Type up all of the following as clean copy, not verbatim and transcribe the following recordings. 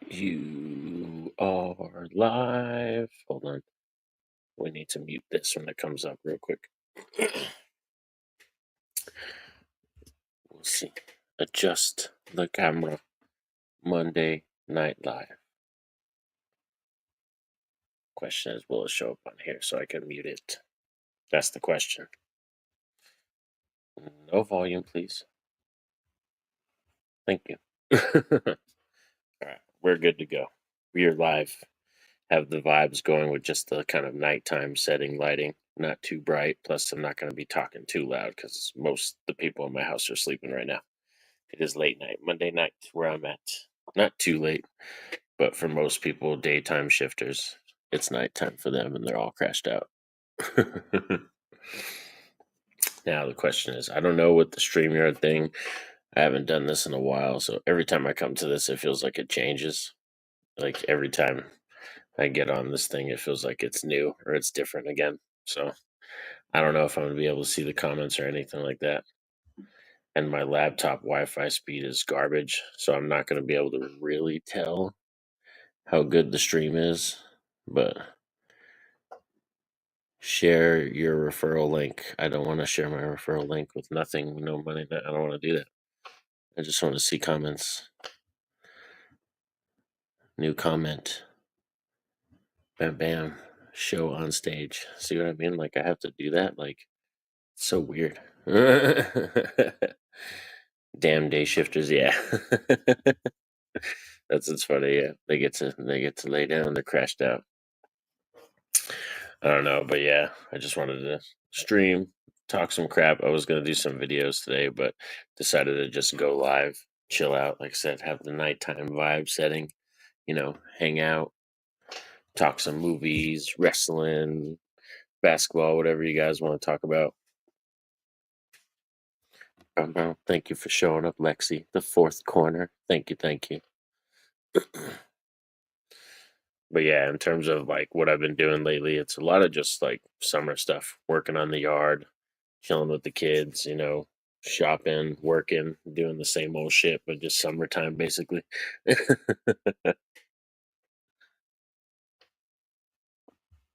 You are live. Hold on. We need to mute this when it comes up real quick. We'll see. Adjust the camera. Monday Night Live. Question is, will it show up on here so I can mute it? That's the question. No volume, please. Thank you. All right, we're good to go. We are live. Have the vibes going with just the kind of nighttime setting lighting, not too bright. Plus, I'm not going to be talking too loud because most of the people in my house are sleeping right now. It is late night, Monday night, where I'm at. Not too late, but for most people, daytime shifters, it's nighttime for them and they're all crashed out. Now, the question is, I don't know what the StreamYard thing, I haven't done this in a while, so every time I come to this, it feels like it changes. Like every time I get on this thing, it feels like it's new or it's different again. So I don't know if I'm going to be able to see the comments or anything like that. And my laptop Wi-Fi speed is garbage, so I'm not going to be able to really tell how good the stream is. But share your referral link. I don't want to share my referral link with nothing, no money. I don't want to do that. I just want to see comments. New comment. Bam, bam. Show on stage. See what I mean? Like, I have to do that? Like, it's so weird. Damn day shifters, yeah. It's funny, yeah. They get to lay down, they're crashed out. I don't know, but yeah, I just wanted to stream, talk some crap. I was gonna do some videos today, but decided to just go live, chill out, like I said, have the nighttime vibe setting, hang out, talk some movies, wrestling, basketball, whatever you guys want to talk about. Thank you for showing up, Lexi. The fourth corner. Thank you. But yeah, in terms of like what I've been doing lately, it's a lot of just like summer stuff, working on the yard, chilling with the kids, shopping, working, doing the same old shit, but just summertime basically.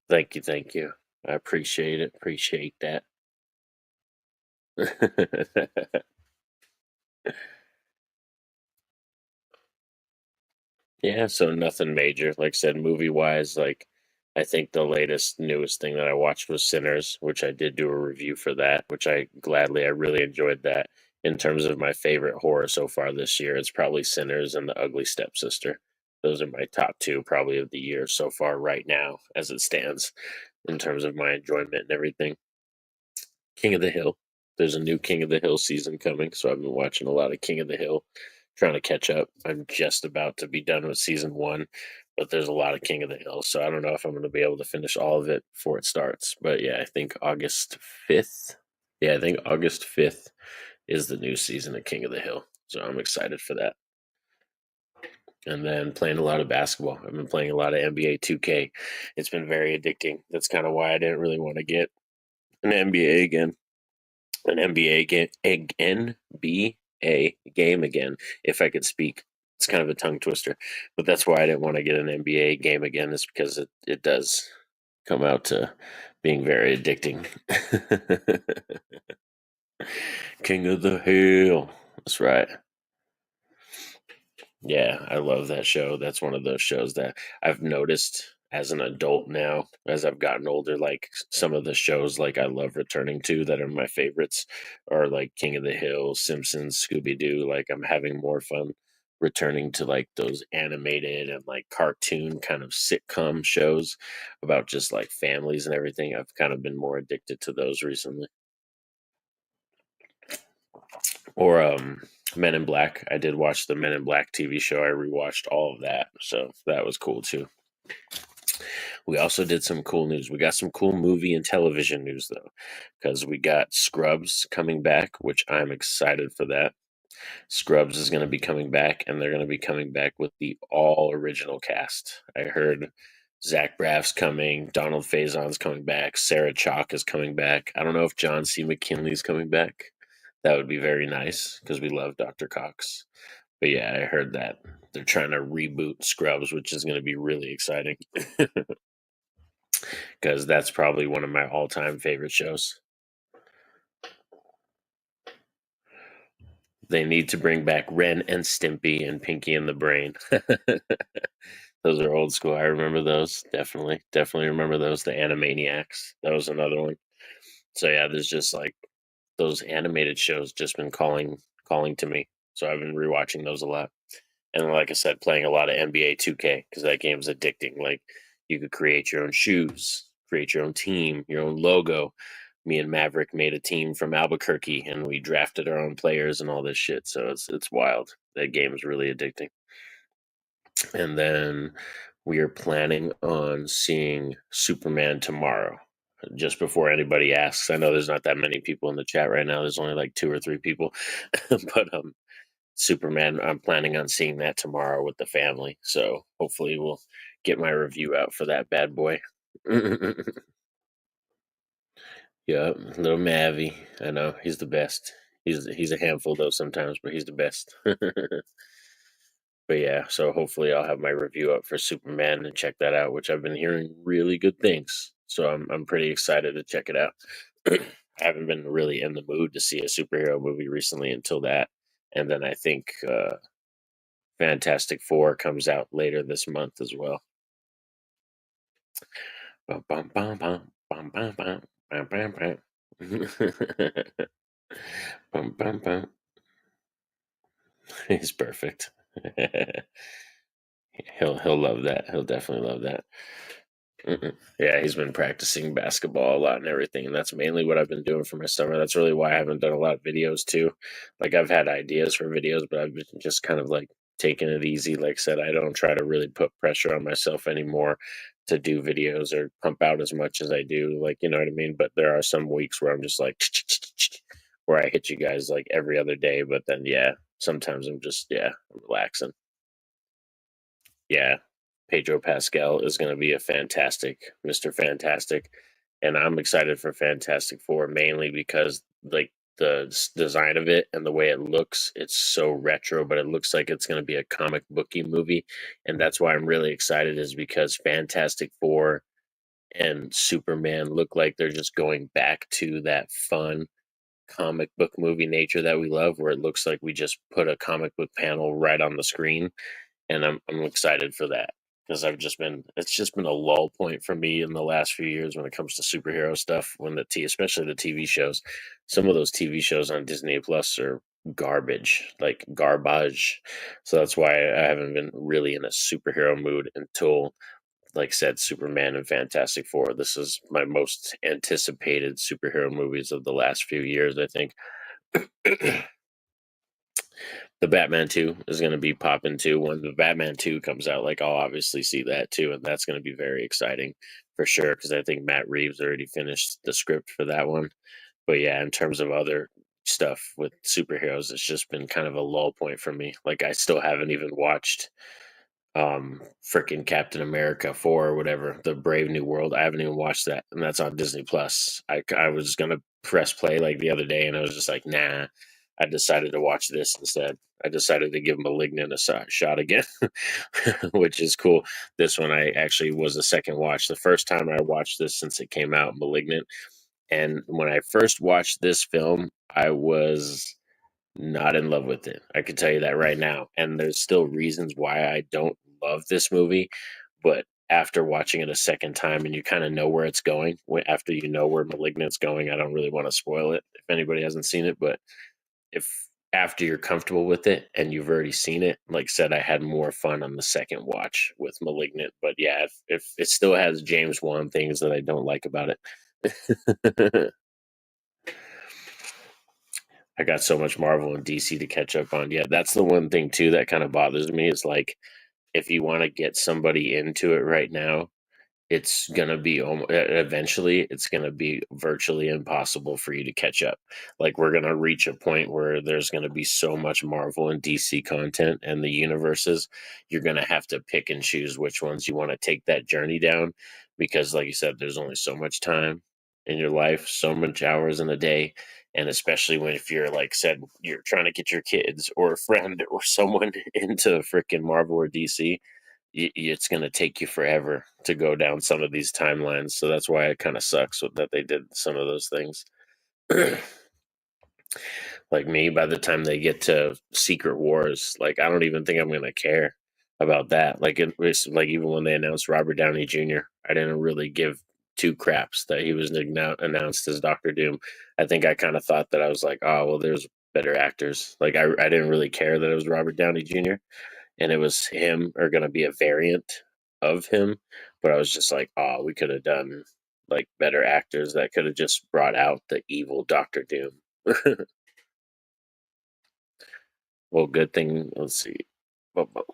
Thank you. I appreciate it. Appreciate that. Yeah, so nothing major. Like I said, movie wise, like I think the latest newest thing that I watched was Sinners, which I did do a review for that, which I really enjoyed that. In terms of my favorite horror so far this year, it's probably Sinners and The Ugly Stepsister. Those are my top two probably of the year so far right now as it stands in terms of my enjoyment and everything. King of the Hill. There's a new King of the Hill season coming, so I've been watching a lot of King of the Hill, trying to catch up. I'm just about to be done with season one, but there's a lot of King of the Hill, so I don't know if I'm going to be able to finish all of it before it starts. But yeah, I think August 5th. Yeah, I think August 5th is the new season of King of the Hill, so I'm excited for that. And then playing a lot of basketball. I've been playing a lot of NBA 2K. It's been very addicting. That's kind of why I didn't really want to get an NBA again. An NBA game again, if I could speak. It's kind of a tongue twister, but that's why I didn't want to get an NBA game again, is because it does come out to being very addicting. King of the Hill. That's right. Yeah, I love that show. That's one of those shows that I've noticed as an adult now, as I've gotten older, like some of the shows like I love returning to that are my favorites are like King of the Hill, Simpsons, Scooby Doo. Like I'm having more fun returning to like those animated and like cartoon kind of sitcom shows about just like families and everything. I've kind of been more addicted to those recently. Or Men in Black. I did watch the Men in Black TV show. I rewatched all of that, so that was cool too. We also did some cool news. We got some cool movie and television news though, because we got Scrubs coming back, which I'm excited for that. Scrubs is going to be coming back, and they're going to be coming back with the all original cast. I heard Zach Braff's coming, Donald Faison's coming back, Sarah Chalke is coming back. I don't know if John C. McKinley's coming back. That would be very nice because we love Dr. Cox. But yeah, I heard that they're trying to reboot Scrubs, which is going to be really exciting because that's probably one of my all-time favorite shows. They need to bring back Ren and Stimpy and Pinky and the Brain. Those are old school. I remember those. Definitely remember those. The Animaniacs. That was another one. So yeah, there's just like those animated shows just been calling to me. So I've been rewatching those a lot. And like I said, playing a lot of NBA 2K because that game's addicting. Like you could create your own shoes, create your own team, your own logo. Me and Maverick made a team from Albuquerque, and we drafted our own players and all this shit. So it's wild. That game is really addicting. And then we are planning on seeing Superman tomorrow. Just before anybody asks, I know there's not that many people in the chat right now. There's only like 2 or 3 people, but Superman, I'm planning on seeing that tomorrow with the family. So hopefully we'll get my review out for that bad boy. Yeah, little Mavi. I know he's the best. He's a handful though sometimes, but he's the best. But yeah, so hopefully I'll have my review up for Superman and check that out, which I've been hearing really good things. So I'm pretty excited to check it out. I haven't been really in the mood to see a superhero movie recently until that, and then I think Fantastic Four comes out later this month as well. Bum, bum, bum, bum, bum, bum, bum, bum, bum, bum. Bum, bum, bum. He's perfect. He'll love that. He'll definitely love that. Yeah, he's been practicing basketball a lot and everything, and that's mainly what I've been doing for my summer. That's really why I haven't done a lot of videos too. Like I've had ideas for videos, but I've been just kind of like taking it easy. Like I said, I don't try to really put pressure on myself anymore to do videos or pump out as much as I do. Like you know what I mean. But there are some weeks where I'm just like where I hit you guys like every other day. But then yeah, sometimes I'm just I'm relaxing. Yeah, Pedro Pascal is going to be a fantastic Mr. Fantastic, and I'm excited for Fantastic Four mainly because like design of it and the way it looks, it's so retro, but it looks like it's going to be a comic booky movie, and that's why I'm really excited is because Fantastic Four and Superman look like they're just going back to that fun comic book movie nature that we love, where it looks like we just put a comic book panel right on the screen, and I'm excited for that because it's just been a lull point for me in the last few years when it comes to superhero stuff. When especially the TV shows, some of those TV shows on Disney Plus are garbage, like garbage. So that's why I haven't been really in a superhero mood until, like said, Superman and Fantastic Four. This is my most anticipated superhero movies of the last few years, I think. The Batman 2 is going to be popping too. When the Batman 2 comes out, like I'll obviously see that too, and that's going to be very exciting for sure because I think Matt Reeves already finished the script for that one. But yeah, in terms of other stuff with superheroes, it's just been kind of a lull point for me. Like I still haven't even watched freaking Captain America 4 or whatever, the Brave New World. I haven't even watched that, and that's on Disney Plus. I was gonna press play like the other day, and I was just like, nah. I decided to watch this instead. I decided to give Malignant a shot again, which is cool. This one I actually was a second watch. The first time I watched this since it came out, Malignant, and when I first watched this film, I was not in love with it. I can tell you that right now. And there's still reasons why I don't love this movie, but after watching it a second time and you kind of know where it's going, after you know where Malignant's going, I don't really want to spoil it if anybody hasn't seen it, but if after you're comfortable with it and you've already seen it, like I said, I had more fun on the second watch with Malignant. But yeah, if it still has James Wan things that I don't like about it. I got so much Marvel and DC to catch up on. Yeah, that's the one thing too that kind of bothers me is like if you want to get somebody into it right now, it's gonna be eventually it's gonna be virtually impossible for you to catch up. Like we're gonna reach a point where there's gonna be so much Marvel and DC content and the universes, you're gonna have to pick and choose which ones you want to take that journey down because, like you said, there's only so much time in your life, so much hours in a day, And especially when if you're like said you're trying to get your kids or a friend or someone into freaking Marvel or DC, it's going to take you forever to go down some of these timelines. So that's why it kind of sucks that they did some of those things. Like me, by the time they get to Secret Wars, like I don't even think I'm gonna care about that. Like it was like even when they announced Robert Downey Jr., I didn't really give two craps that he was announced as Doctor Doom. I think I kind of thought that I was like, oh well, there's better actors. Like I didn't really care that it was Robert Downey Jr. and it was him or gonna be a variant of him, but I was just like, oh, we could have done like better actors that could have just brought out the evil Doctor Doom. Well, good thing. Let's see.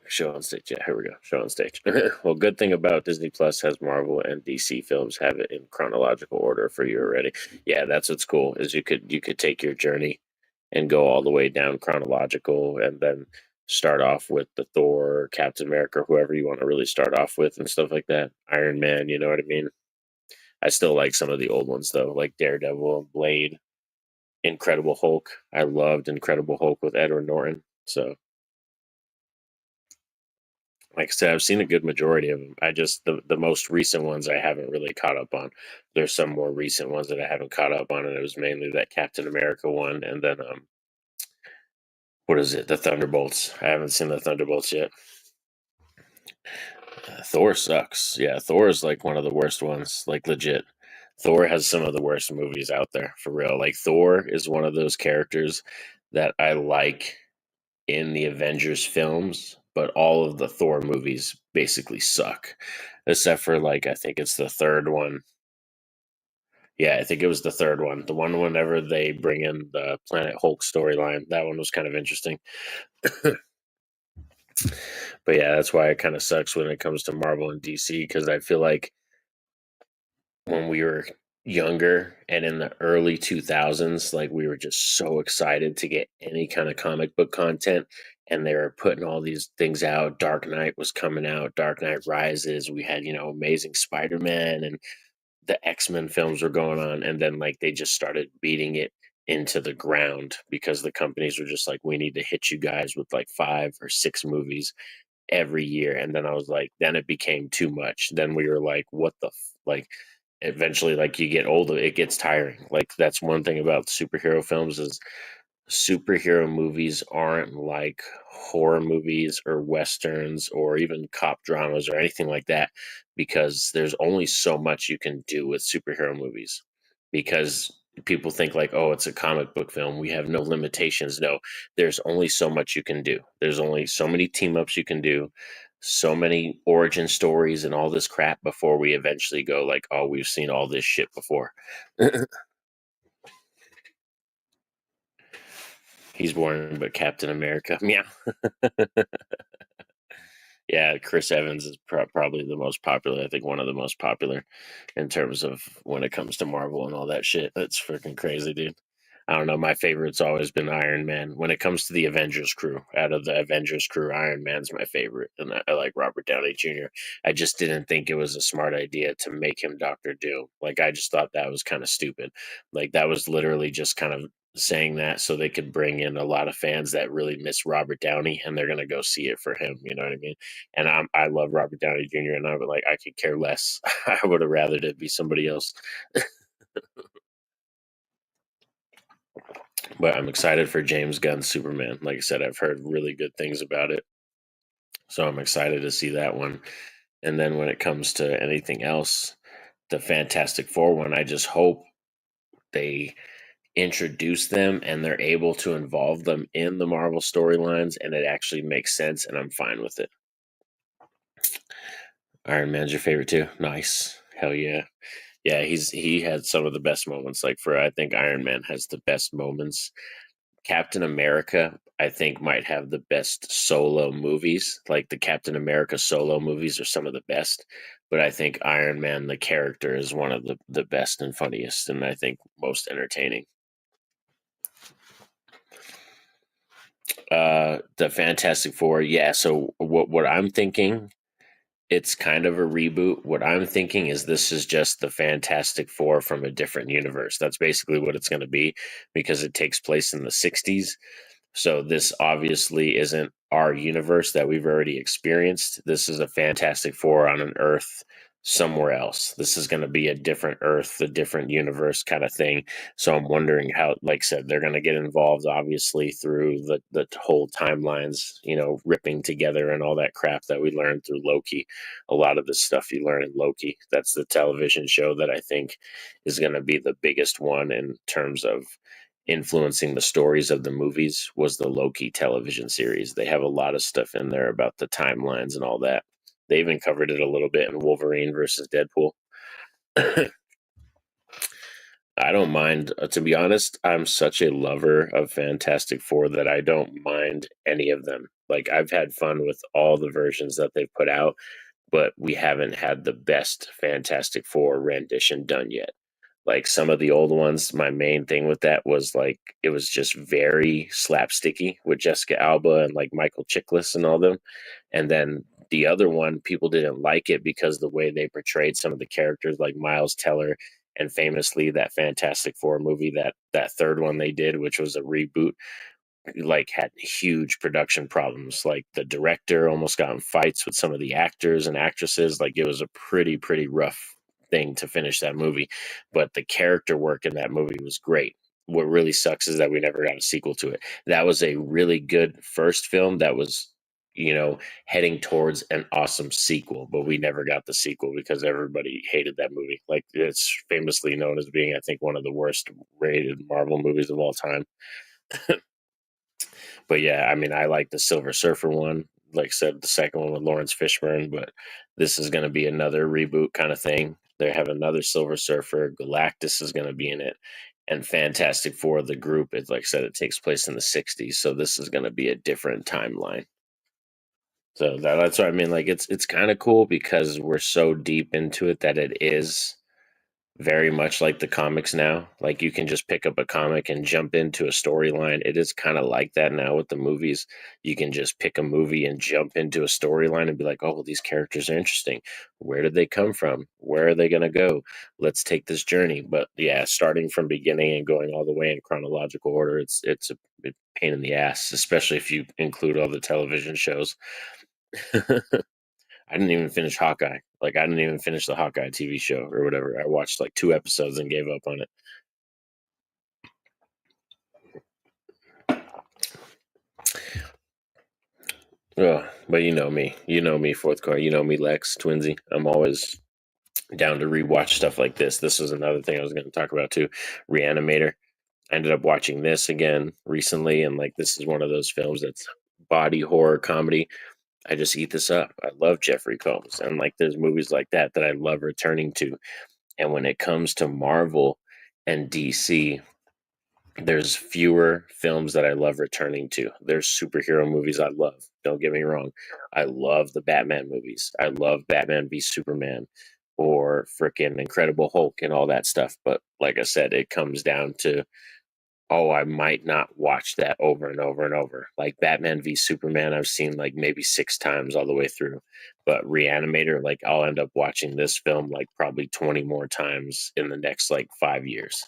Show on stage. Yeah, here we go. Show on stage. Well, good thing about Disney Plus has Marvel and DC films have it in chronological order for you already. Yeah, that's what's cool is you could take your journey and go all the way down chronological, and then start off with the Thor, Captain America, whoever you want to really start off with, and stuff like that. Iron Man. You know what I mean? I still like some of the old ones though, like Daredevil, Blade, Incredible Hulk. I loved Incredible Hulk with Edward Norton. So like I said, I've seen a good majority of them. I just the most recent ones I haven't really caught up on. There's some more recent ones that I haven't caught up on, and it was mainly that Captain America one, and then what is it? The Thunderbolts. I haven't seen the Thunderbolts yet. Thor sucks. Yeah, Thor is like one of the worst ones. Like legit, Thor has some of the worst movies out there for real. Like Thor is one of those characters that I like in the Avengers films, but all of the Thor movies basically suck, except for like I think it's the third one. Yeah, I think it was the third one. The one whenever they bring in the Planet Hulk storyline, that one was kind of interesting. But yeah, that's why it kind of sucks when it comes to Marvel and DC because I feel like when we were younger and in the early 2000s, like we were just so excited to get any kind of comic book content, and they were putting all these things out. Dark Knight was coming out, Dark Knight Rises. We had, Amazing Spider-Man, and the X-Men films were going on, and then like they just started beating it into the ground because the companies were just like, we need to hit you guys with like 5 or 6 movies every year. And then I was like, then it became too much. Then we were like, what the like eventually, like, you get older, it gets tiring. Like that's one thing about superhero films is superhero movies aren't like horror movies or westerns or even cop dramas or anything like that, because there's only so much you can do with superhero movies, because people think like, oh, it's a comic book film, we have no limitations. No, there's only so much you can do. There's only so many team ups you can do, so many origin stories and all this crap before we eventually go like, oh, we've seen all this shit before. He's born but Captain America. Yeah. Yeah, Chris Evans is probably the most popular. I think one of the most popular in terms of when it comes to Marvel and all that shit. That's freaking crazy, dude. I don't know. My favorite's always been Iron Man. When it comes to the Avengers crew, out of the Avengers crew, Iron Man's my favorite, and I like Robert Downey Jr. I just didn't think it was a smart idea to make him Doctor Doom. Like I just thought that was kind of stupid. Like that was literally just kind of saying that so they could bring in a lot of fans that really miss Robert Downey, and they're gonna go see it for him. You know what I mean? And I love Robert Downey Jr. and I would like I could care less. I would have rather it be somebody else. But I'm excited for James Gunn's Superman. Like I said, I've heard really good things about it, so I'm excited to see that one. And then when it comes to anything else, the Fantastic Four one, I just hope they introduce them and they're able to involve them in the Marvel storylines and it actually makes sense, and I'm fine with it. Iron Man's your favorite too? Nice. Hell yeah. Yeah, he had some of the best moments. Like for I think Iron Man has the best moments. Captain America, I think, might have the best solo movies. Like the Captain America solo movies are some of the best. But I think Iron Man, the character, is one of the best and funniest, and I think most entertaining. The Fantastic Four, yeah. So what I'm thinking it's kind of a reboot. What I'm thinking is this is just the Fantastic Four from a different universe. That's basically what it's going to be, because it takes place in the 60s. So this obviously isn't our universe that we've already experienced. This is a Fantastic Four on an Earth somewhere else. This is going to be a different Earth, a different universe kind of thing. So I'm wondering how, like I said, they're going to get involved obviously through the whole timelines, ripping together and all that crap that we learned through Loki. A lot of the stuff you learn in Loki. That's the television show that I think is going to be the biggest one in terms of influencing the stories of the movies, was the Loki television series. They have a lot of stuff in there about the timelines and all that. They even covered it a little bit in Wolverine versus Deadpool. I don't mind. To be honest, I'm such a lover of Fantastic Four that I don't mind any of them. Like, I've had fun with all the versions that they've put out, but we haven't had the best Fantastic Four rendition done yet. Like, some of the old ones, my main thing with that was like it was just very slapsticky with Jessica Alba and like Michael Chiklis and all them. And then the other one, people didn't like it because the way they portrayed some of the characters, like Miles Teller, and famously that Fantastic Four movie, that third one they did, which was a reboot, like had huge production problems. Like, the director almost got in fights with some of the actors and actresses. Like, it was a pretty rough thing to finish that movie, but the character work in that movie was great. What really sucks is that we never got a sequel to it. That was a really good first film that was, heading towards an awesome sequel, but we never got the sequel because everybody hated that movie. Like, it's famously known as being, I think, one of the worst rated Marvel movies of all time. But yeah, I mean, I like the Silver Surfer one. Like I said, the second one with Lawrence Fishburne, but this is going to be another reboot kind of thing. They have another Silver Surfer. Galactus is going to be in it, and Fantastic Four, the group, it's like I said, it takes place in the '60s, so this is going to be a different timeline. So that's what I mean. Like, it's kind of cool because we're so deep into it that it is very much like the comics now. Like, you can just pick up a comic and jump into a storyline. It is kind of like that now with the movies. You can just pick a movie and jump into a storyline and be like, oh, well, these characters are interesting. Where did they come from? Where are they going to go? Let's take this journey. But yeah, starting from beginning and going all the way in chronological order, it's a pain in the ass, especially if you include all the television shows. I didn't even finish Hawkeye. Like, I didn't even finish the Hawkeye TV show or whatever. I watched like 2 episodes and gave up on it. Oh, but you know me. You know me, fourth car. You know me, Lex, Twinsy. I'm always down to rewatch stuff like this. This was another thing I was going to talk about too. Reanimator. I ended up watching this again recently, and like, this is one of those films that's body horror comedy. I just eat this up. I love Jeffrey Combs, and like, there's movies like that that I love returning to. And when it comes to Marvel and DC, there's fewer films that I love returning to. There's superhero movies I love. Don't get me wrong. I love the Batman movies. I love Batman v Superman or freaking Incredible Hulk and all that stuff. But like I said, it comes down to, oh, I might not watch that over and over and over. Like, Batman v Superman, I've seen like maybe 6 times all the way through. But Reanimator, like, I'll end up watching this film like probably 20 more times in the next like 5 years.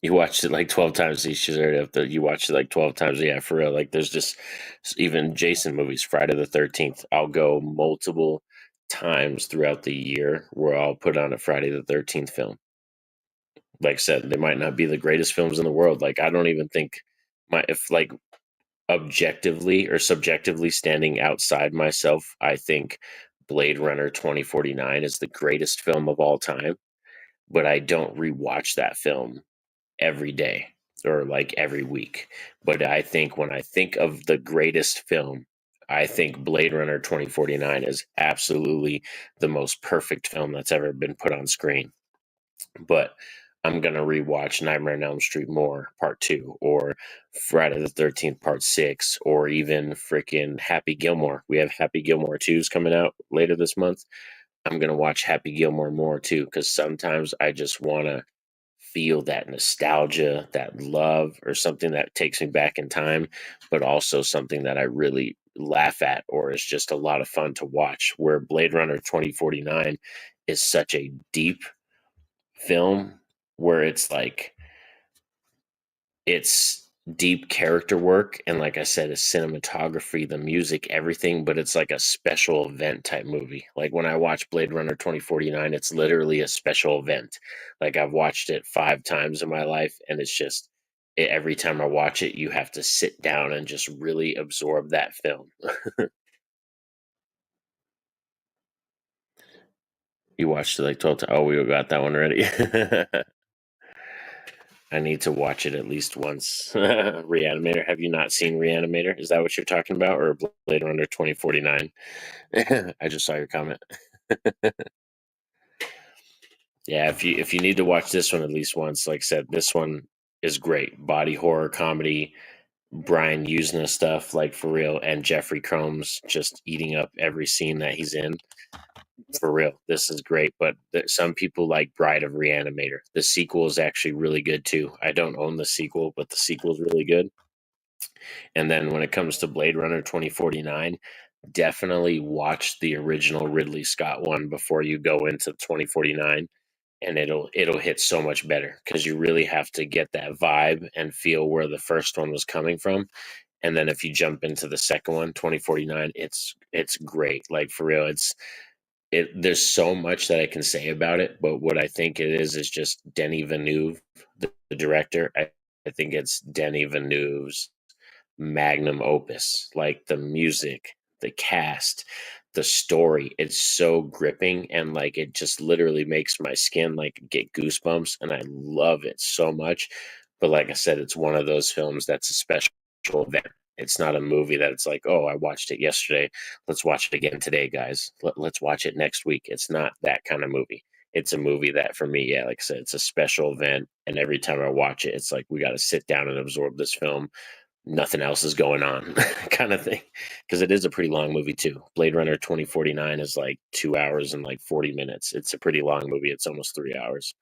You watched it like 12 times. You watched it like 12 times. Yeah, for real. Like, there's just even Jason movies, Friday the 13th. I'll go multiple times throughout the year where I'll put on a Friday the 13th film. Like I said, they might not be the greatest films in the world. Like, I don't even think if like objectively or subjectively standing outside myself, I think Blade Runner 2049 is the greatest film of all time. But I don't rewatch that film every day or like every week. But I think when I think of the greatest film, I think Blade Runner 2049 is absolutely the most perfect film that's ever been put on screen. But I'm going to rewatch Nightmare on Elm Street more Part 2 or Friday the 13th Part 6 or even freaking Happy Gilmore. We have Happy Gilmore 2's coming out later this month. I'm going to watch Happy Gilmore more too, because sometimes I just want to feel that nostalgia, that love, or something that takes me back in time, but also something that I really laugh at or is just a lot of fun to watch. Where Blade Runner 2049 is such a deep film where it's like it's deep character work and like I said, the cinematography, the music, everything, but it's like a special event type movie. Like when I watch Blade Runner 2049, it's literally a special event. Like I've watched it 5 times in my life and it's just every time I watch it, you have to sit down and just really absorb that film. You watched it like 12 times. Oh, we got that one ready. I need to watch it at least once. Reanimator. Have you not seen Reanimator? Is that what you're talking about, or Blade Runner 2049? I just saw your comment. Yeah, if you need to watch this one at least once, like I said, this one is great. Body horror comedy, Brian Usna stuff, like for real, and Jeffrey Combs just eating up every scene that he's in. For real, this is great. But some people like Bride of Reanimator. The sequel is actually really good too. I don't own the sequel, but the sequel is really good. And then when it comes to Blade Runner 2049, definitely watch the original Ridley Scott one before you go into 2049, and it'll hit so much better because you really have to get that vibe and feel where the first one was coming from. And then if you jump into the second one, 2049, it's great. Like for real, there's so much that I can say about it, but what I think it is just Denis Villeneuve, the director. I think it's Denis Villeneuve's magnum opus. Like the music, the cast, the story, it's so gripping and like it just literally makes my skin like get goosebumps and I love it so much. But like I said, it's one of those films that's a special event. It's not a movie that it's like, oh, I watched it yesterday, let's watch it again today, guys. Let's watch it next week. It's not that kind of movie. It's a movie that for me, yeah, like I said, it's a special event, and every time I watch it, it's like we got to sit down and absorb this film, nothing else is going on kind of thing, because it is a pretty long movie too. Blade Runner 2049 is like 2 hours and like 40 minutes. It's a pretty long movie. It's almost 3 hours.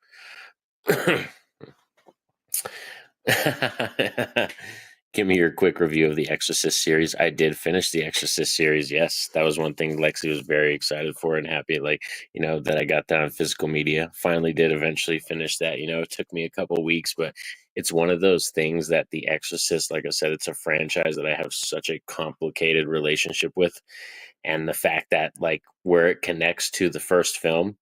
Give me your quick review of the Exorcist series. I did finish the Exorcist series. Yes, that was one thing Lexi was very excited for and happy, like, that I got that on physical media. Finally did eventually finish that. It took me a couple weeks, but it's one of those things that the Exorcist, like I said, it's a franchise that I have such a complicated relationship with. And the fact that like where it connects to the first film,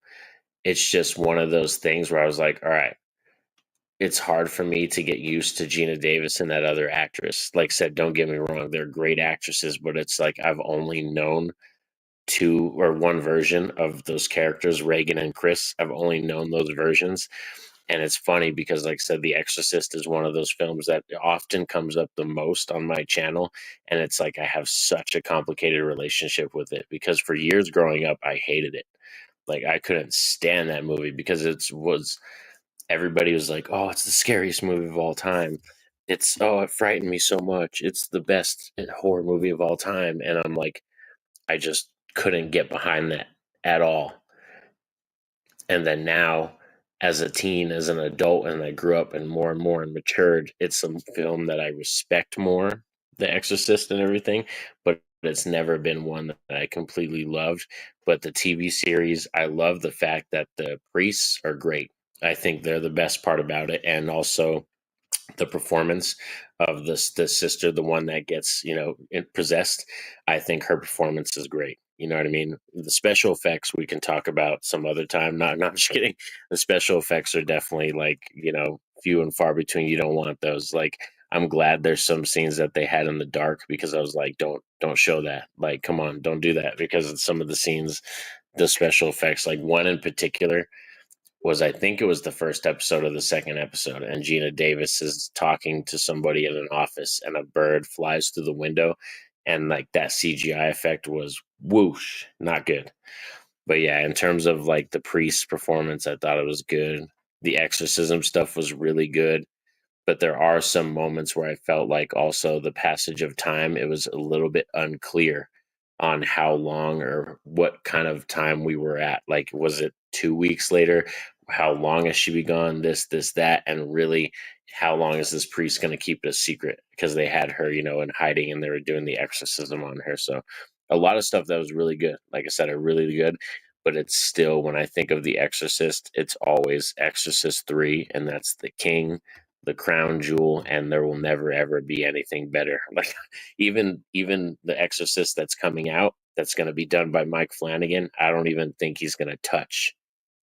it's just one of those things where I was like, all right, it's hard for me to get used to Gina Davis and that other actress. Like I said, don't get me wrong, they're great actresses, but it's like I've only known two or one version of those characters, Reagan and Chris. I've only known those versions. And it's funny because, like I said, The Exorcist is one of those films that often comes up the most on my channel. And it's like I have such a complicated relationship with it because for years growing up, I hated it. Like I couldn't stand that movie because everybody was like, "Oh, it's the scariest movie of all time." It frightened me so much. It's the best horror movie of all time. And I'm like, I just couldn't get behind that at all. And then now, as a teen, as an adult, and I grew up and more and matured, it's a film that I respect more, The Exorcist and everything, but it's never been one that I completely loved. But the TV series, I love the fact that the priests are great. I think they're the best part about it. And also the performance of the sister, the one that gets possessed. I think her performance is great. You know what I mean? The special effects we can talk about some other time. Not just kidding. The special effects are definitely like few and far between. You don't want those. Like I'm glad there's some scenes that they had in the dark because I was like, don't show that. Like, come on, don't do that because some of the scenes, the special effects, like one in particular was I think it was the first episode of the second episode, and Gina Davis is talking to somebody in an office, and a bird flies through the window, and like that CGI effect was whoosh, not good. But yeah, in terms of like the priest's performance, I thought it was good. The exorcism stuff was really good, but there are some moments where I felt like also the passage of time, it was a little bit unclear on how long or what kind of time we were at. Like, was it 2 weeks later? how long has she been gone, this that, and really how long is this priest going to keep it a secret, because they had her, in hiding, and they were doing the exorcism on her. So a lot of stuff that was really good, like I said, are really good. But it's still, when I think of the Exorcist, it's always Exorcist 3, and that's the king, the crown jewel, and there will never ever be anything better. Like even the Exorcist that's coming out, that's going to be done by Mike Flanagan, I don't even think he's going to touch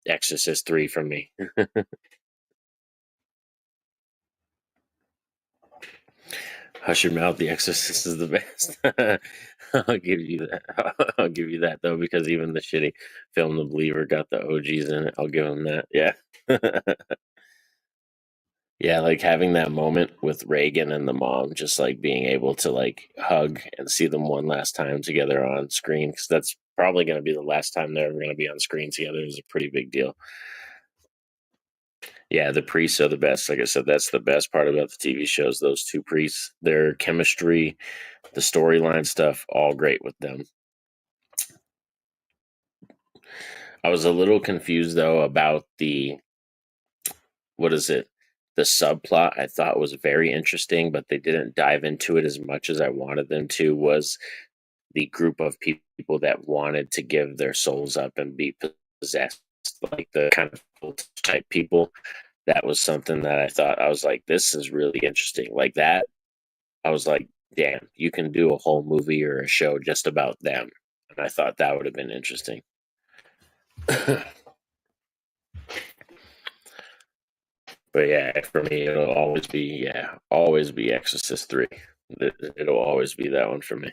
Exorcist 3 from me. Hush your mouth, The Exorcist is the best. I'll give you that. I'll give you that, though, because even the shitty film The Believer got the OGs in it. I'll give him that. Yeah. Yeah, like having that moment with Reagan and the mom, just like being able to like hug and see them one last time together on screen, because that's probably going to be the last time they're ever going to be on screen together, is a pretty big deal. Yeah, the priests are the best. Like I said, that's the best part about the TV shows. Those two priests, their chemistry, the storyline stuff, all great with them. I was a little confused though about the, what is it? The subplot I thought was very interesting, but they didn't dive into it as much as I wanted them to. Was the group of people that wanted to give their souls up and be possessed, like the kind of cult type people. That was something that I thought, I was like, this is really interesting. Like that, I was like, damn, you can do a whole movie or a show just about them. And I thought that would have been interesting. But yeah, for me, it'll always be Exorcist 3. It'll always be that one for me.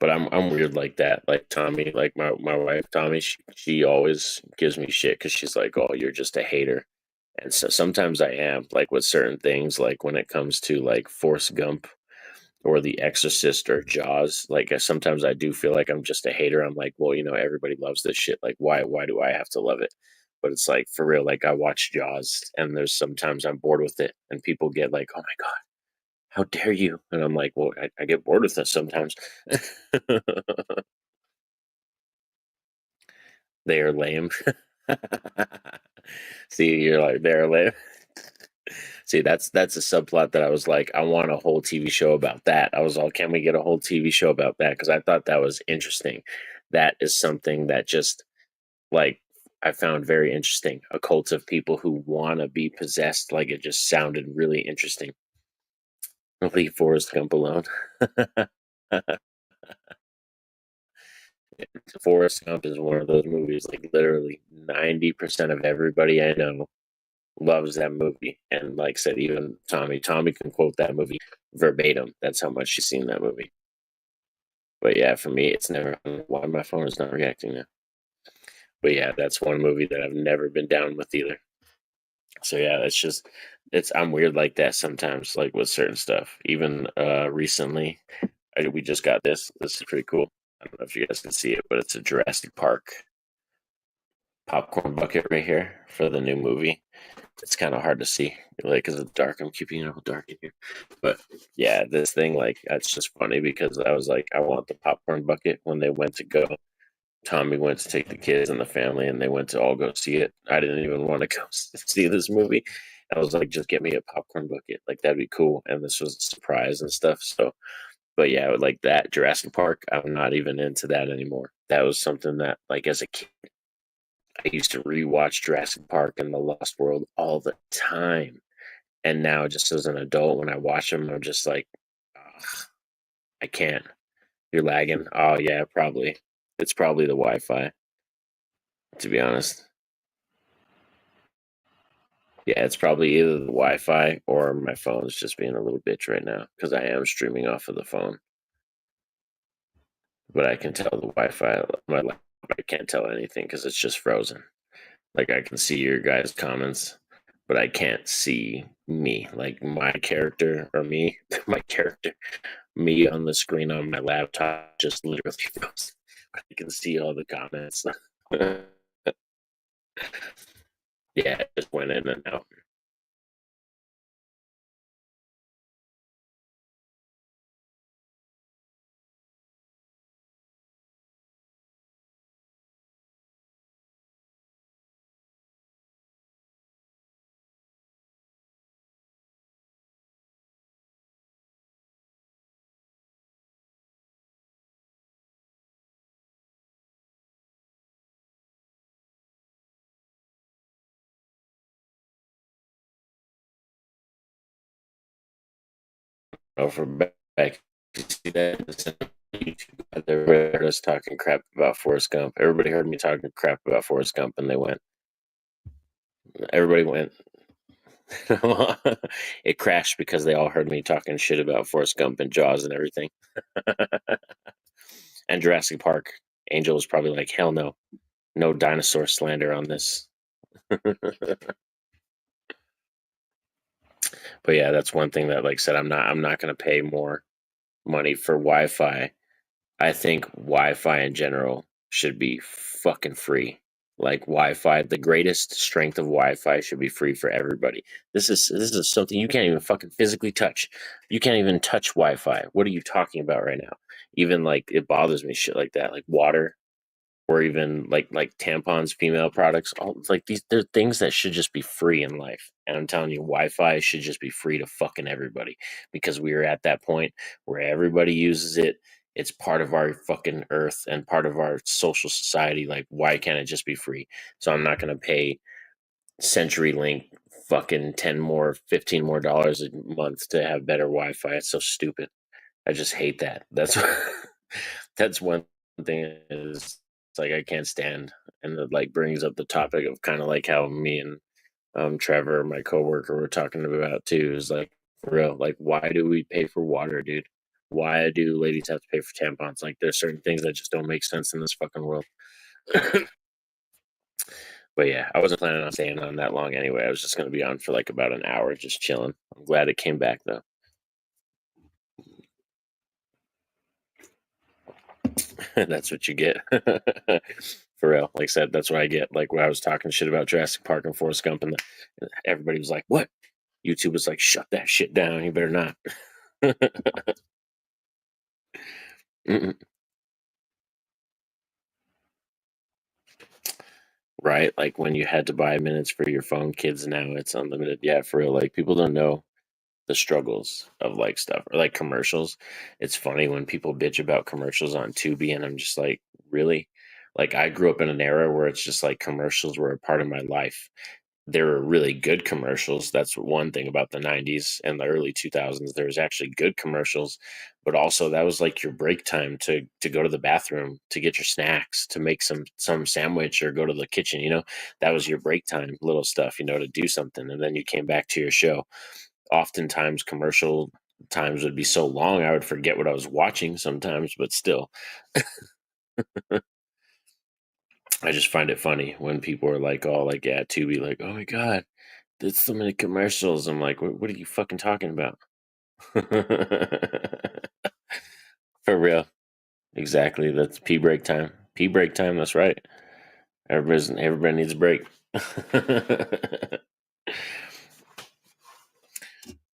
But I'm weird like that. Like Tommy, like my wife Tommy, she always gives me shit because she's like, "Oh, you're just a hater." And so sometimes I am, like with certain things, like when it comes to like Forrest Gump or The Exorcist or Jaws. Like sometimes I do feel like I'm just a hater. I'm like, well, everybody loves this shit. Like why do I have to love it? But it's like for real. Like I watch Jaws, and there's sometimes I'm bored with it, and people get like, "Oh my god, how dare you?" And I'm like, well, I get bored with it sometimes. They are lame. See, you're like, they're lame. See, that's a subplot that I was like, I want a whole TV show about that. I was all, can we get a whole TV show about that? Because I thought that was interesting. That is something that just like I found very interesting. A cult of people who want to be possessed. Like it just sounded really interesting. Leave Forrest Gump alone. Forrest Gump is one of those movies. Like literally 90% of everybody I know loves that movie. And like I said, even Tommy can quote that movie verbatim. That's how much she's seen that movie. But yeah, for me, it's never, why my phone is not reacting now. But yeah, that's one movie that I've never been down with either. So yeah, it's just, I'm weird like that sometimes, like with certain stuff. Even recently, we just got this. This is pretty cool. I don't know if you guys can see it, but it's a Jurassic Park popcorn bucket right here for the new movie. It's kind of hard to see, like, because it's dark. I'm keeping it all dark in here. But yeah, this thing, like, it's just funny because I was like, I want the popcorn bucket when they went to go. Tommy went to take the kids and the family, and they went to all go see it. I didn't even want to go see this movie. I was like, just get me a popcorn bucket. Like, that'd be cool. And this was a surprise and stuff. So, but yeah, like that Jurassic Park, I'm not even into that anymore. That was something that, like, as a kid, I used to rewatch Jurassic Park and The Lost World all the time. And now, just as an adult, when I watch them, I'm just like, ugh, I can't. You're lagging. Oh, yeah, probably. It's probably the Wi Fi, to be honest. Yeah, it's probably either the Wi Fi or my phone's just being a little bitch right now because I am streaming off of the phone. But I can tell the Wi Fi, my laptop, I can't tell anything because it's just frozen. Like I can see your guys' comments, but I can't see me, like my character or me, my character, me on the screen on my laptop just literally froze. I can see all the comments. Yeah, it just went in and out. Oh, for back. You see that? It's on YouTube. Everybody heard us talking crap about Forrest Gump. Everybody heard me talking crap about Forrest Gump, and they went. Everybody went. It crashed because they all heard me talking shit about Forrest Gump and Jaws and everything. And Jurassic Park. Angel was probably like, hell no. No dinosaur slander on this. But yeah, that's one thing that, like I said, I'm not gonna pay more money for Wi-Fi. I think Wi-Fi in general should be fucking free. Like Wi-Fi, the greatest strength of Wi-Fi should be free for everybody. This is something you can't even fucking physically touch. You can't even touch Wi-Fi. What are you talking about right now? Even like it bothers me shit like that, like water or even like tampons, female products. All like these, they're things that should just be free in life. And I'm telling you, Wi-Fi should just be free to fucking everybody because we are at that point where everybody uses it. It's part of our fucking earth and part of our social society. Like, why can't it just be free? So I'm not gonna pay CenturyLink fucking 10 more, 15 more dollars a month to have better Wi-Fi. It's so stupid. I just hate that. That's one thing is it's like I can't stand, and it like brings up the topic of kind of like how me and Trevor, my coworker, were talking about too. Is like for real, like why do we pay for water, dude? Why do ladies have to pay for tampons? Like there's certain things that just don't make sense in this fucking world. But yeah, I wasn't planning on staying on that long anyway. I was just gonna be on for like about an hour, just chilling. I'm glad it came back though. That's what you get. For real. Like I said, that's what I get. Like when I was talking shit about Jurassic Park and Forrest Gump, and everybody was like, "What?" YouTube was like, "Shut that shit down. You better not." Right? Like when you had to buy minutes for your phone, kids now it's unlimited. Yeah, for real. Like people don't know the struggles of like stuff or like commercials. It's funny when people bitch about commercials on Tubi, and I'm just like, really? Like I grew up in an era where it's just like commercials were a part of my life. There were really good commercials. That's one thing about the 90s and the early 2000s. There was actually good commercials, but also that was like your break time to go to the bathroom, to get your snacks, to make some sandwich or go to the kitchen, That was your break time, little stuff, to do something, and then you came back to your show. Oftentimes commercial times would be so long I would forget what I was watching sometimes, but still. I just find it funny when people are like all like at Tubi, like, oh my god, there's so many commercials. I'm like, what are you fucking talking about? For real. Exactly. That's pee break time. Pee break time, that's right. Everybody needs a break.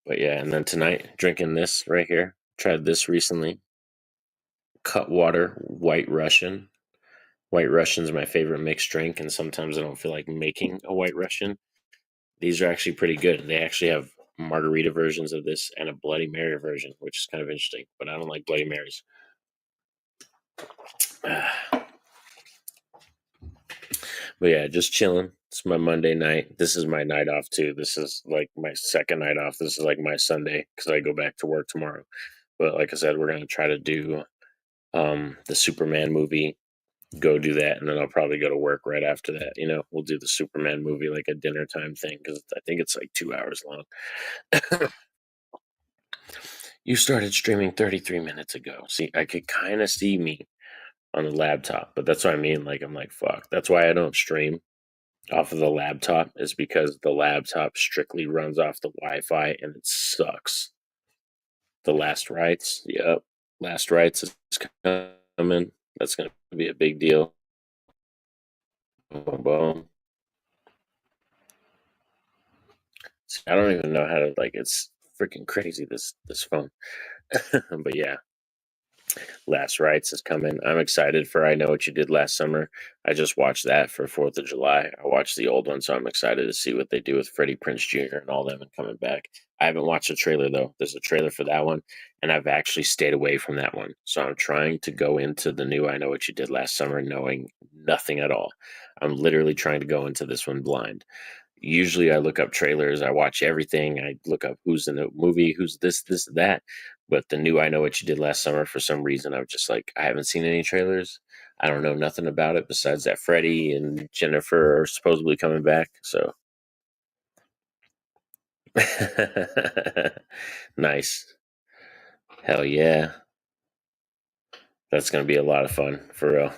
But yeah, and then tonight, drinking this right here. Tried this recently. Cutwater White Russian. White Russian's my favorite mixed drink, and sometimes I don't feel like making a White Russian. These are actually pretty good. They actually have margarita versions of this and a Bloody Mary version, which is kind of interesting, but I don't like Bloody Marys. But yeah, just chilling. It's my Monday night. This is my night off too. This is like my second night off. This is like my Sunday because I go back to work tomorrow. But like I said, we're gonna try to do the Superman movie. Go do that, and then I'll probably go to work right after that. We'll do the Superman movie like a dinner time thing because I think it's like 2 hours long. You started streaming 33 minutes ago. See, I could kind of see me on the laptop, but that's what I mean. Like, I'm like, fuck. That's why I don't stream off of the laptop, is because the laptop strictly runs off the Wi-Fi and it sucks. The Last Rites, yep. Last Rites is coming. That's going to be a big deal. Boom, boom. See, I don't even know how to, like, it's freaking crazy, this phone. But yeah, Last Rites is coming. I'm excited for I Know What You Did Last Summer. I just watched that for 4th of July. I watched the old one, so I'm excited to see what they do with Freddie Prinze Jr. and all them and coming back. I haven't watched the trailer, though. There's a trailer for that one, and I've actually stayed away from that one. So I'm trying to go into the new I Know What You Did Last Summer knowing nothing at all. I'm literally trying to go into this one blind. Usually I look up trailers, I watch everything, I look up who's in the movie, who's this, that. But the new I Know What You Did Last Summer, for some reason, I was just like, I haven't seen any trailers. I don't know nothing about it besides that Freddie and Jennifer are supposedly coming back. So nice. Hell yeah. That's going to be a lot of fun, for real.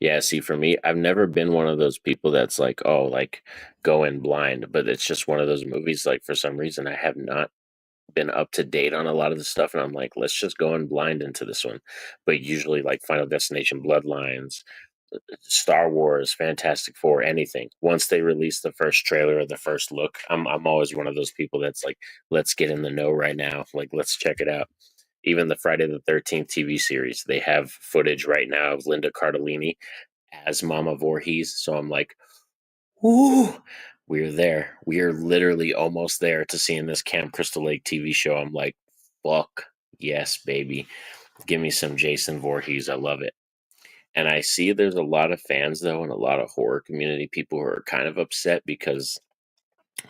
Yeah, see, for me, I've never been one of those people that's like, oh, like go in blind, but it's just one of those movies. Like, for some reason, I have not been up to date on a lot of the stuff, and I'm like, let's just go in blind into this one. But usually, like Final Destination, Bloodlines, Star Wars, Fantastic Four, anything. Once they release the first trailer or the first look, I'm always one of those people that's like, let's get in the know right now. Like, let's check it out. Even the Friday the 13th TV series, they have footage right now of Linda Cardellini as Mama Voorhees. So I'm like, ooh, we're there. We are literally almost there to seeing this Camp Crystal Lake TV show. I'm like, fuck yes, baby. Give me some Jason Voorhees. I love it. And I see there's a lot of fans, though, and a lot of horror community people who are kind of upset because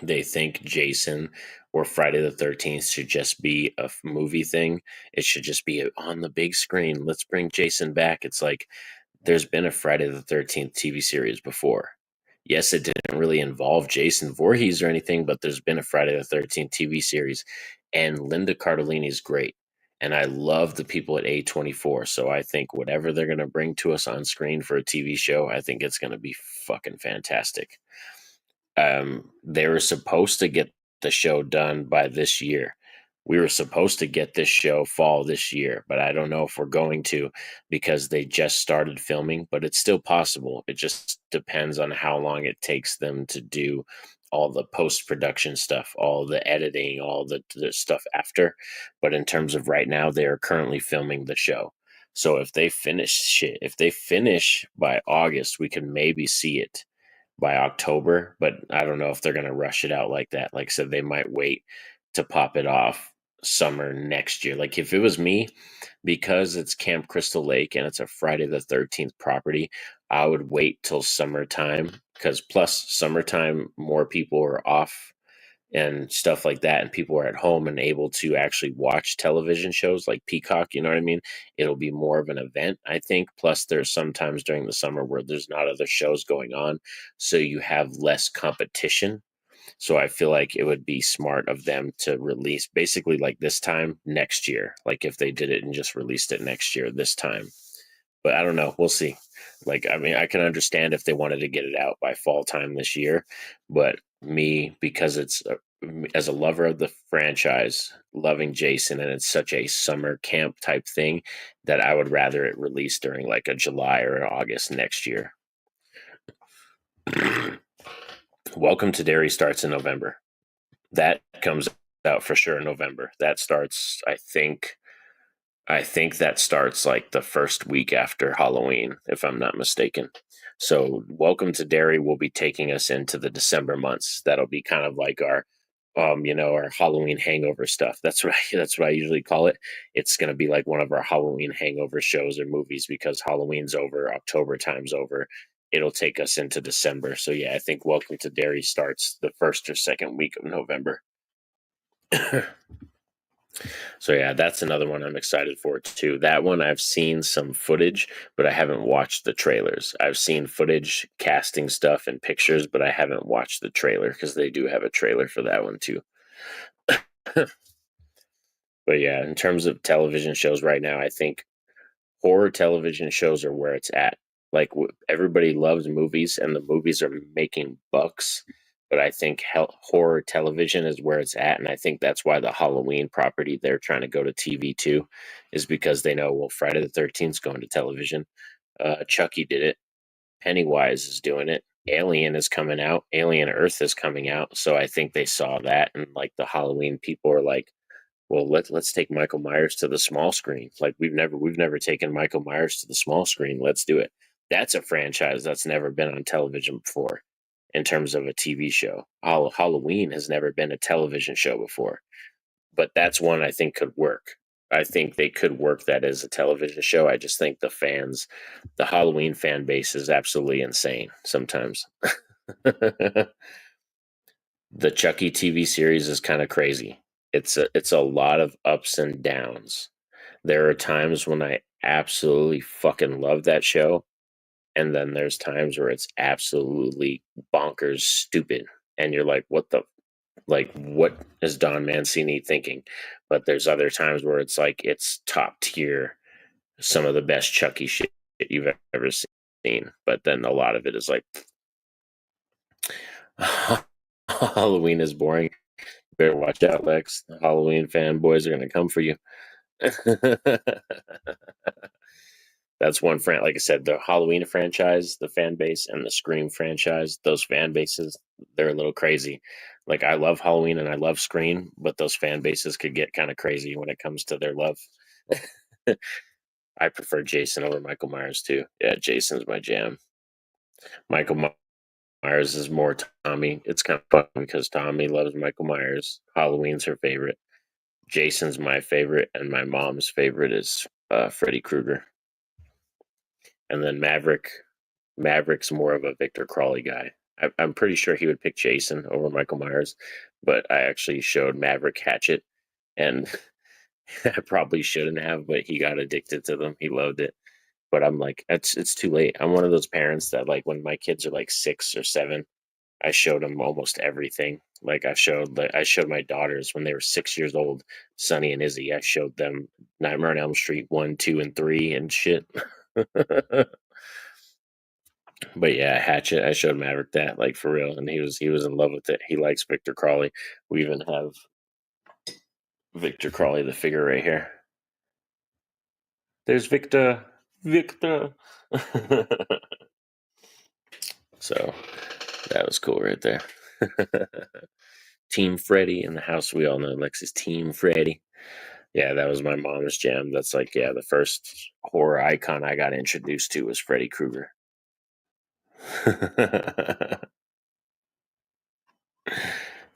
they think Jason or Friday the 13th should just be a movie thing. It should just be on the big screen. Let's bring Jason back. It's like there's been a Friday the 13th TV series before. Yes, it didn't really involve Jason Voorhees or anything, but there's been a Friday the 13th TV series, and Linda Cardellini is great. And I love the people at A24. So I think whatever they're going to bring to us on screen for a TV show, I think it's going to be fucking fantastic. They were supposed to get the show done by this year. We were supposed to get this show fall this year, but I don't know if we're going to because they just started filming, but it's still possible. It just depends on how long it takes them to do all the post production stuff, all the editing, all the stuff after. But in terms of right now, they are currently filming the show. So if they finish shit, if they finish by August, we can maybe see it by October, but I don't know if they're going to rush it out like that. Like I said, they might wait to pop it off summer next year. Like if it was me, because it's Camp Crystal Lake and it's a Friday the 13th property, I would wait till summertime because plus summertime, more people are off and stuff like that, and people are at home and able to actually watch television shows like Peacock. You know what I mean? It'll be more of an event, I think. Plus there's sometimes during the summer where there's not other shows going on, so you have less competition. So I feel like it would be smart of them to release basically like this time next year, like if they did it and just released it next year this time. But I don't know, we'll see. Like, I mean, I can understand if they wanted to get it out by fall time this year, but me, because as a lover of the franchise, loving Jason, and it's such a summer camp type thing, that I would rather it release during like a July or an August next year. Welcome to Derry starts in November. That comes out for sure in November. That starts, I think that starts like the first week after Halloween, if I'm not mistaken. So, Welcome to Derry will be taking us into the December months. That'll be kind of like our Halloween hangover stuff. That's what I usually call it. It's going to be like one of our Halloween hangover shows or movies because Halloween's over, October time's over. It'll take us into December. So yeah, I think Welcome to Derry starts the first or second week of November. So yeah, that's another one I'm excited for too. That one I've seen some footage, but I haven't watched the trailers. I've seen footage, casting stuff, and pictures, but I haven't watched the trailer because they do have a trailer for that one too. But yeah, in terms of television shows right now, I think horror television shows are where it's at. Like everybody loves movies, and the movies are making bucks. But I think horror television is where it's at, and I think that's why the Halloween property they're trying to go to TV too, is because they know Friday the 13th is going to television. Chucky did it. Pennywise is doing it. Alien is coming out. Alien Earth is coming out. So I think they saw that, and like the Halloween people are like, well, let's take Michael Myers to the small screen. Like we've never taken Michael Myers to the small screen. Let's do it. That's a franchise that's never been on television before in terms of a TV show. Halloween has never been a television show before, but that's one I think could work. I think they could work that as a television show. I just think the Halloween fan base is absolutely insane sometimes. The Chucky TV series is kind of crazy. It's a lot of ups and downs. There are times when I absolutely fucking love that show, and then there's times where it's absolutely bonkers stupid, and you're like, what is Don Mancini thinking? But there's other times where it's like it's top tier, some of the best Chucky shit you've ever seen. But then a lot of it is like Halloween is boring. Better watch out, Lex. The Halloween fanboys are gonna come for you. That's one like I said, the Halloween franchise, the fan base, and the Scream franchise, those fan bases, they're a little crazy. Like I love Halloween and I love Scream, but those fan bases could get kind of crazy when it comes to their love. I prefer Jason over Michael Myers too. Yeah, Jason's my jam. Michael Myers is more Tommy. It's kind of fun because Tommy loves Michael Myers. Halloween's her favorite. Jason's my favorite, and my mom's favorite is Freddy Krueger. And then Maverick's more of a Victor Crawley guy. I'm pretty sure he would pick Jason over Michael Myers, but I actually showed Maverick Hatchet, and I probably shouldn't have, but he got addicted to them. He loved it. But I'm like, it's too late. I'm one of those parents that like when my kids are like 6 or 7, I showed them almost everything. Like I showed my daughters when they were 6 years old, Sonny and Izzy. I showed them Nightmare on Elm Street 1, 2, and 3 and shit. But yeah, Hatchet. I showed Maverick that like for real, and he was in love with it. He likes Victor Crawley. We even have Victor Crawley, the figure right here. There's Victor. So that was cool right there. Team Freddy in the house. We all know Lexi's Team Freddy. Yeah, that was my mom's jam. That's like, yeah, the first horror icon I got introduced to was Freddy Krueger.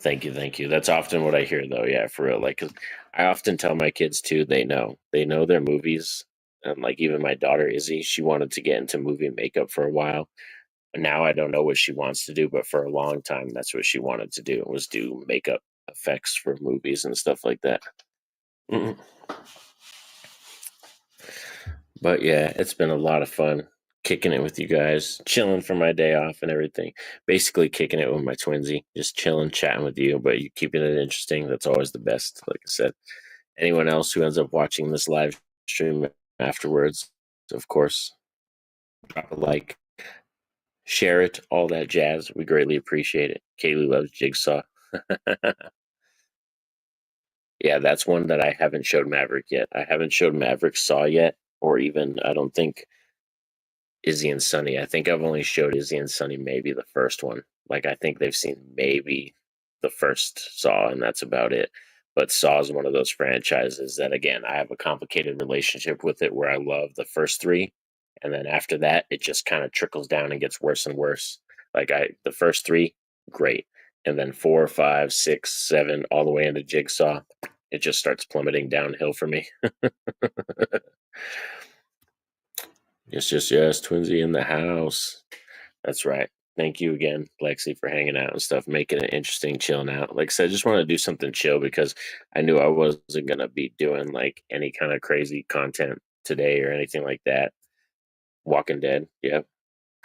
Thank you. That's often what I hear, though. Yeah, for real. Like, 'cause I often tell my kids too. They know their movies, and like even my daughter Izzy, she wanted to get into movie makeup for a while. And now I don't know what she wants to do, but for a long time, that's what she wanted to do was do makeup effects for movies and stuff like that. Mm. But yeah, it's been a lot of fun kicking it with you guys, chilling for my day off and everything. Basically, kicking it with my twinsy, just chilling, chatting with you, but you keeping it interesting. That's always the best. Like I said, anyone else who ends up watching this live stream afterwards, of course, drop a like, share it, all that jazz. We greatly appreciate it. Kaylee loves Jigsaw. Yeah, that's one that I haven't showed Maverick yet. I haven't showed Maverick Saw yet, or even I don't think Izzy and Sunny. I think I've only showed Izzy and Sunny maybe the first one. Like I think they've seen maybe the first Saw, and that's about it. But Saw is one of those franchises that, again, I have a complicated relationship with it, where I love the first three, and then after that, it just kind of trickles down and gets worse and worse. Like the first three, great, and then 4, 5, 6, 7, all the way into Jigsaw, it just starts plummeting downhill for me. Yes, Twinsy in the house. That's right. Thank you again, Lexi, for hanging out and stuff, making it interesting, chilling out. Like I said, I just want to do something chill because I knew I wasn't going to be doing like any kind of crazy content today or anything like that. Walking Dead. Yeah,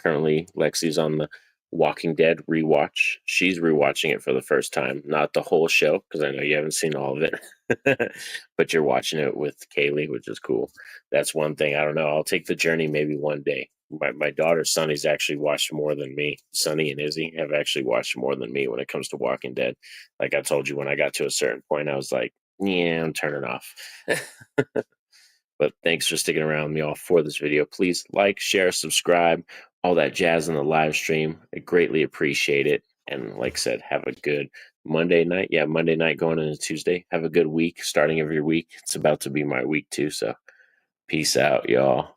currently, Lexi's on the Walking Dead rewatch. She's rewatching it for the first time, not the whole show, because I know you haven't seen all of it, but you're watching it with Kaylee, which is cool. That's one thing. I don't know. I'll take the journey maybe one day. My daughter Sunny's actually watched more than me. Sunny and Izzy have actually watched more than me when it comes to Walking Dead. Like I told you, when I got to a certain point, I was like, yeah, I'm turning off. But thanks for sticking around with me all for this video. Please like, share, subscribe, all that jazz in the live stream. I greatly appreciate it. And like I said, have a good Monday night. Yeah, Monday night going into Tuesday. Have a good week, starting of your week. It's about to be my week too. So peace out, y'all.